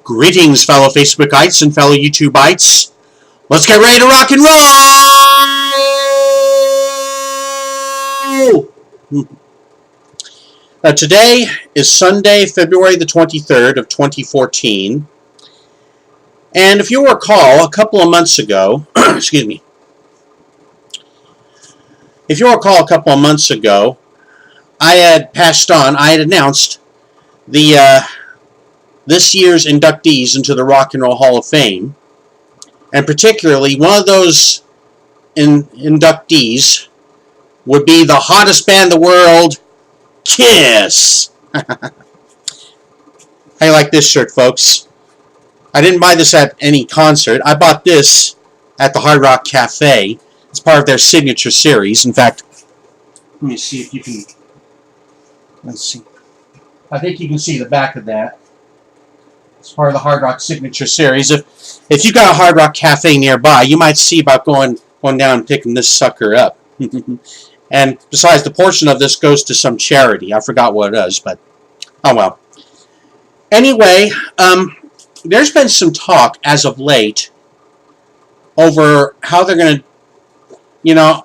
Greetings, fellow Facebookites and fellow YouTubeites. Let's get ready to rock and roll! Today is Sunday, February the 23rd of 2014. And if you recall, a couple of months ago, excuse me. If you recall, a couple of months ago, I had announced the this year's inductees into the Rock and Roll Hall of Fame, and particularly one of those inductees would be the hottest band in the world, KISS. How you like this shirt, folks? I didn't buy this at any concert. I bought this at the Hard Rock Cafe. It's part of their signature series. In fact, let me see if you can. Let's see. I think you can see the back of that. It's part of the Hard Rock signature series. If you got a Hard Rock Cafe nearby, you might see about going down and picking this sucker up. And besides, the portion of this goes to some charity. I forgot what it is, but oh well. Anyway, there's been some talk as of late over how they're going to,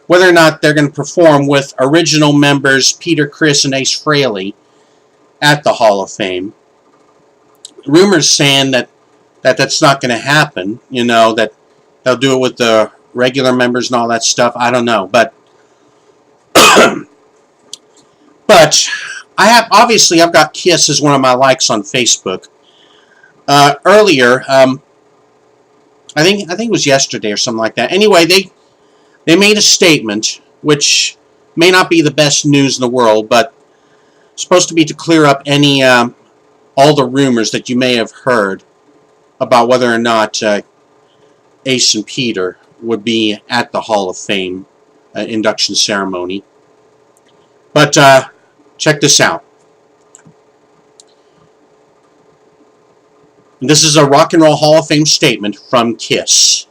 whether or not they're going to perform with original members Peter, Criss, and Ace Frehley at the Hall of Fame. Rumors saying that that's not going to happen, that they'll do it with the regular members and all that stuff. I don't know, but but I've got KISS as one of my likes on Facebook. Earlier, I think it was yesterday or something like that. Anyway, they made a statement which may not be the best news in the world, but supposed to be to clear up any all the rumors that you may have heard about whether or not Ace and Peter would be at the Hall of Fame induction ceremony. But check this out. This is a Rock and Roll Hall of Fame statement from KISS.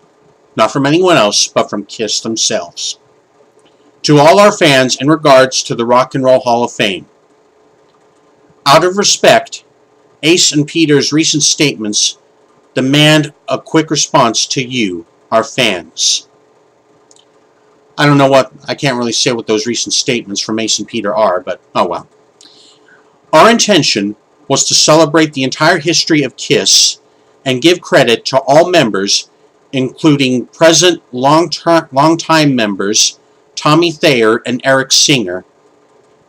Not from anyone else, but from KISS themselves. To all our fans in regards to the Rock and Roll Hall of Fame. Out of respect, Ace and Peter's recent statements demand a quick response to you, our fans. I can't really say what those recent statements from Ace and Peter are, but oh well. Our intention was to celebrate the entire history of KISS and give credit to all members, including present long-time members Tommy Thayer and Eric Singer,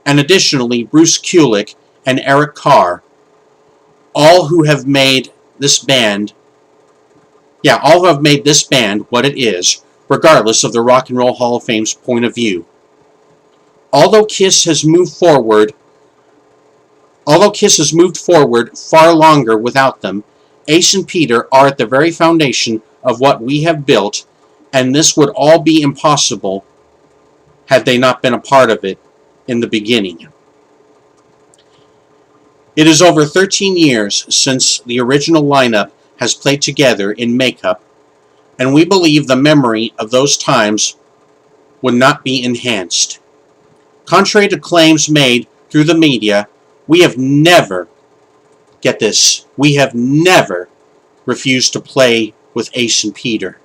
and additionally Bruce Kulick and Eric Carr, all who have made this band what it is, regardless of the Rock and Roll Hall of Fame's point of view. Although KISS has moved forward far longer without them, Ace and Peter are at the very foundation of what we have built, and this would all be impossible had they not been a part of it in the beginning. It is over 13 years since the original lineup has played together in makeup, and we believe the memory of those times would not be enhanced. Contrary to claims made through the media, we have never, get this, we have never refused to play with Ace and Peter.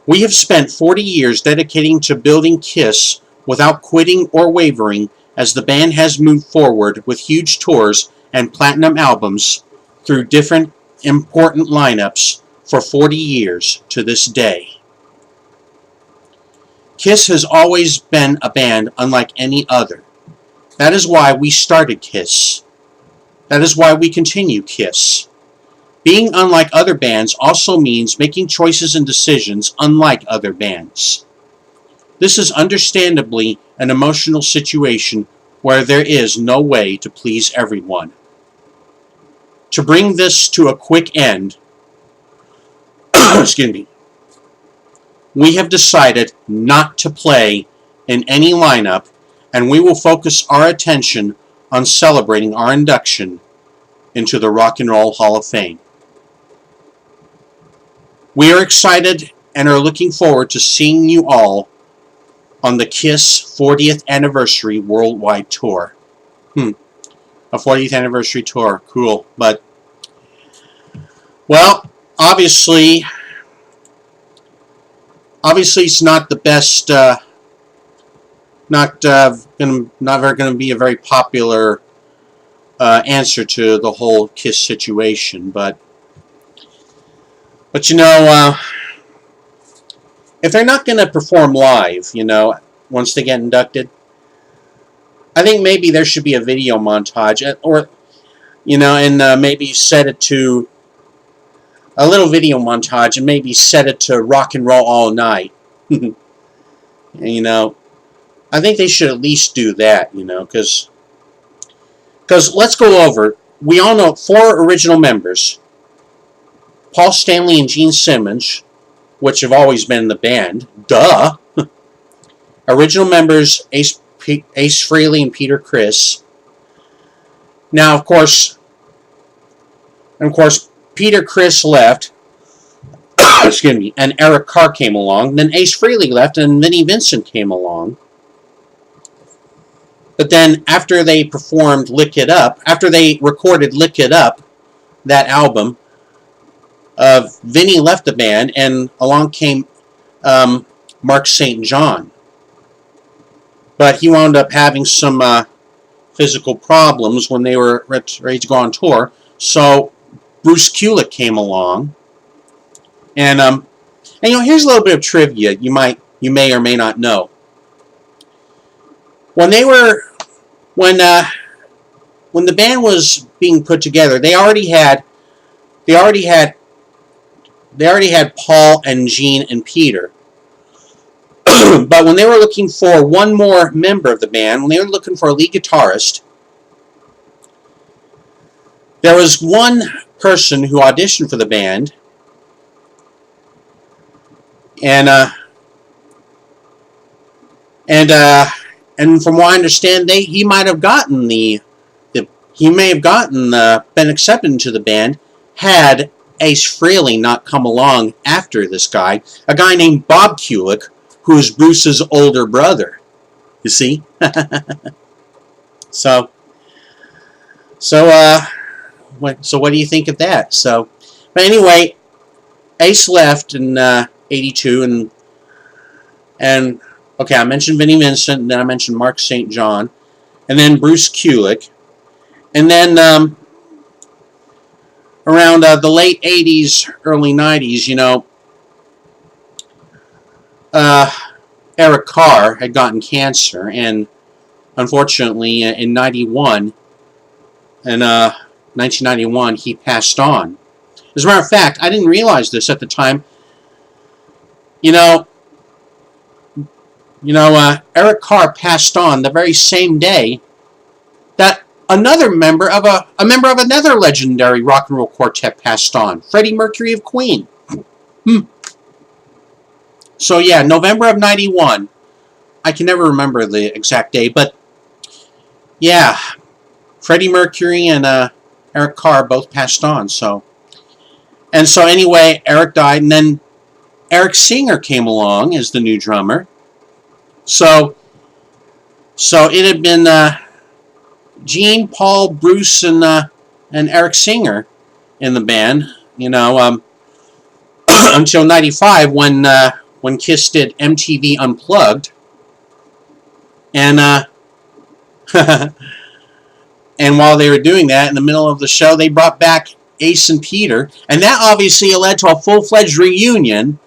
We have spent 40 years dedicating to building KISS without quitting or wavering, as the band has moved forward with huge tours and platinum albums through different important lineups for 40 years to this day. KISS has always been a band unlike any other. That is why we started KISS. That is why we continue KISS. Being unlike other bands also means making choices and decisions unlike other bands. This is understandably an emotional situation where there is no way to please everyone. To bring this to a quick end, excuse me, we have decided not to play in any lineup, and we will focus our attention on celebrating our induction into the Rock and Roll Hall of Fame. We are excited and are looking forward to seeing you all on the KISS 40th Anniversary Worldwide Tour. A 40th anniversary tour. Cool. But, well, obviously it's not the best, not very going to be a very popular answer to the whole KISS situation, but you know, if they're not going to perform live, you know, once they get inducted, I think maybe there should be a video montage, or, you know, and maybe set it to a little video montage, and maybe set it to Rock and Roll All Night. You know, I think they should at least do that, you know, because let's go over. We all know 4 original members: Paul Stanley and Gene Simmons, which have always been in the band. Duh. Original members: Ace Frehley and Peter Criss. Now, of course, Peter Criss left. Excuse me. And Eric Carr came along. Then Ace Frehley left, and Vinnie Vincent came along. But then, after they performed Lick It Up, after they recorded Lick It Up, that album, Vinnie left the band, and along came Mark St. John. But he wound up having some physical problems when they were ready to go on tour. So Bruce Kulick came along, and you know, here's a little bit of trivia you may or may not know. When the band was being put together, they already had Paul and Gene and Peter. But when they were looking for one more member of the band, when they were looking for a lead guitarist, there was one person who auditioned for the band, and from what I understand, he might have gotten been accepted into the band had Ace Frehley not come along after this guy, a guy named Bob Kulick, who is Bruce's older brother. You see? So what do you think of that? So, but anyway, Ace left in '82, and okay, I mentioned Vinnie Vincent, and then I mentioned Mark St. John, and then Bruce Kulick, and then around the late '80s, early '90s, you know, Eric Carr had gotten cancer, and unfortunately, in 1991, he passed on. As a matter of fact, I didn't realize this at the time. You know, Eric Carr passed on the very same day that another member of another legendary rock and roll quartet passed on, Freddie Mercury of Queen. So yeah, November of '91. I can never remember the exact day, but yeah, Freddie Mercury and Eric Carr both passed on. So anyway, Eric died, and then Eric Singer came along as the new drummer. So it had been Gene, Paul, Bruce, and Eric Singer in the band, you know, until '95 when KISS did MTV Unplugged, and and while they were doing that, in the middle of the show, they brought back Ace and Peter, and that obviously led to a full-fledged reunion,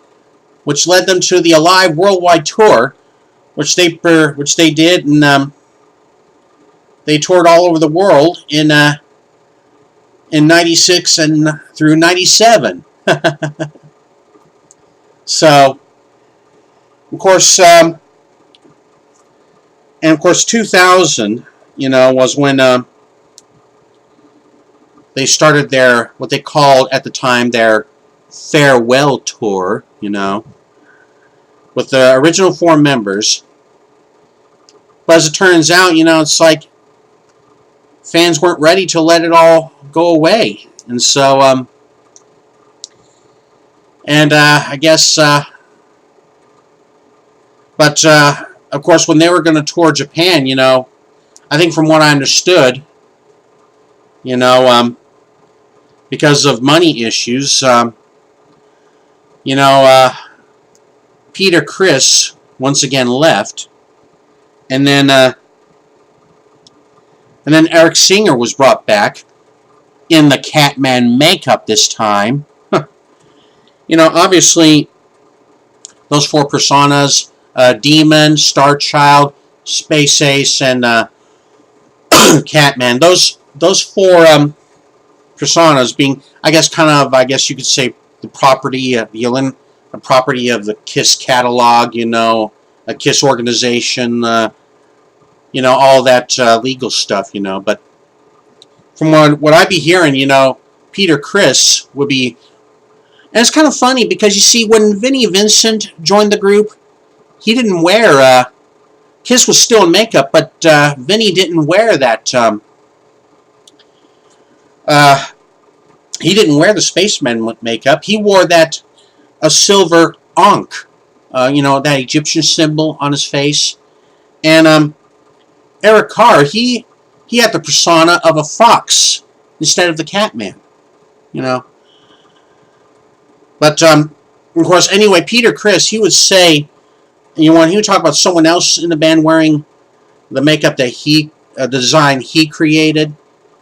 which led them to the Alive Worldwide Tour, which they did, and they toured all over the world in '96 and through '97. So, of course, 2000, you know, was when they started their, what they called at the time, their farewell tour, you know, with the original 4 members. But as it turns out, you know, it's like fans weren't ready to let it all go away. And so, I guess, but, of course, when they were going to tour Japan, you know, I think from what I understood, You know, because of money issues. You know, Peter Criss once again left, and then Eric Singer was brought back in the Catman makeup this time. You know, obviously, those four personas, Demon, Star Child, Space Ace, and Catman, those four personas being, I guess, kind of, I guess you could say, the property, the property of the KISS catalog, you know, a KISS organization, you know, all that legal stuff, you know. But from what I be hearing, you know, Peter Criss would be, and it's kind of funny because you see, when Vinnie Vincent joined the group, he didn't wear, KISS was still in makeup, but Vinnie didn't wear that, he didn't wear the spaceman makeup. He wore that, a silver ankh, you know, that Egyptian symbol on his face. And Eric Carr, he had the persona of a fox instead of the Catman, you know. But of course, anyway, Peter Criss, he would say, you know, when he would talk about someone else in the band wearing the makeup that the design he created,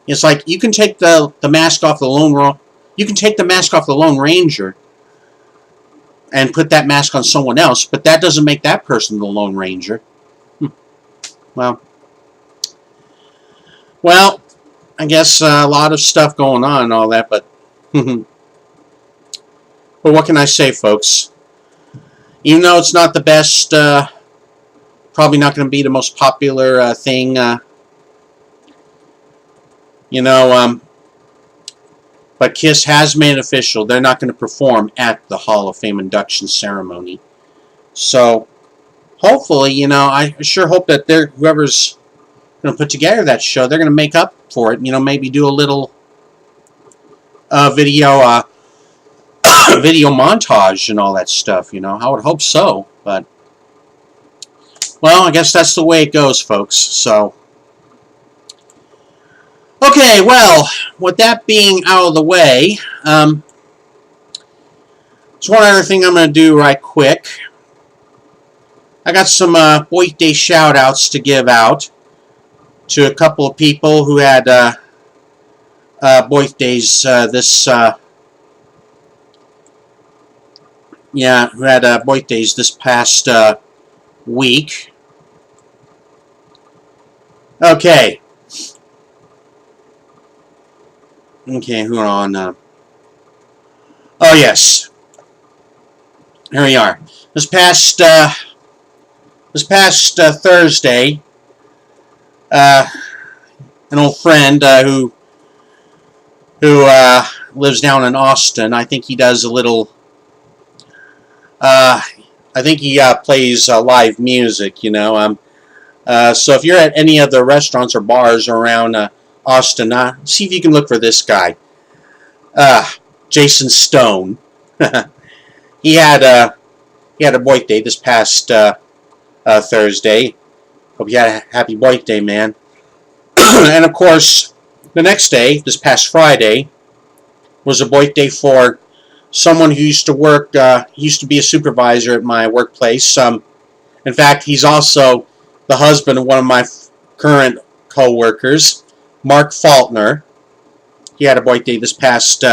it's like, you can take the mask off the you can take the mask off the Lone Ranger and put that mask on someone else, but that doesn't make that person the Lone Ranger. Well, I guess a lot of stuff going on and all that, but but what can I say, folks? Even though it's not the best, probably not going to be the most popular thing, you know, but KISS has made it official. They're not going to perform at the Hall of Fame induction ceremony. So, hopefully, you know, I sure hope that whoever's going to put together that show, they're going to make up for it. You know, maybe do a little video video montage and all that stuff, you know. I would hope so, but, well, I guess that's the way it goes, folks. So, okay, well, with that being out of the way, there's one other thing I'm going to do right quick. I got some birthday shout-outs to give out to a couple of people who had birthdays who had birthdays this past week. Okay, hold on. Oh, yes. Here we are. This past Thursday, an old friend who lives down in Austin, I think he does a little, I think he plays live music, you know. So if you're at any of the restaurants or bars around Austin, see if you can look for this guy, Jason Stone. He had a birthday this past Thursday. Hope you had a happy birthday, man. And of course, the next day, this past Friday, was a birthday for someone who used to work, used to be a supervisor at my workplace. In fact, he's also the husband of one of my current co-workers, Mark Faulkner. He had a birthday this past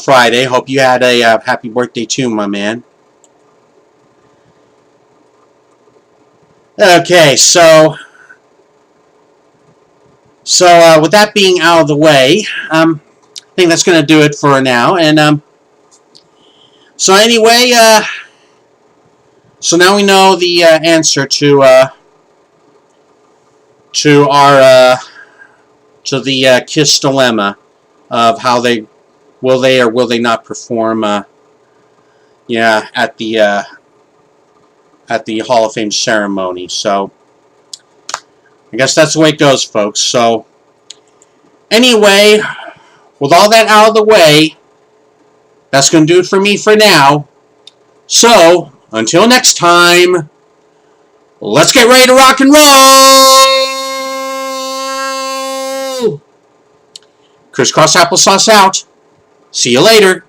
Friday. Hope you had a happy birthday too, my man. Okay, so with that being out of the way, I think that's going to do it for now. And so anyway, so now we know the answer to the KISS dilemma of how they will or will they not perform at the Hall of Fame ceremony. So I guess that's the way it goes, folks. So anyway, with all that out of the way, that's going to do it for me for now. So until next time, let's get ready to rock and roll! Crisscross applesauce out. See you later.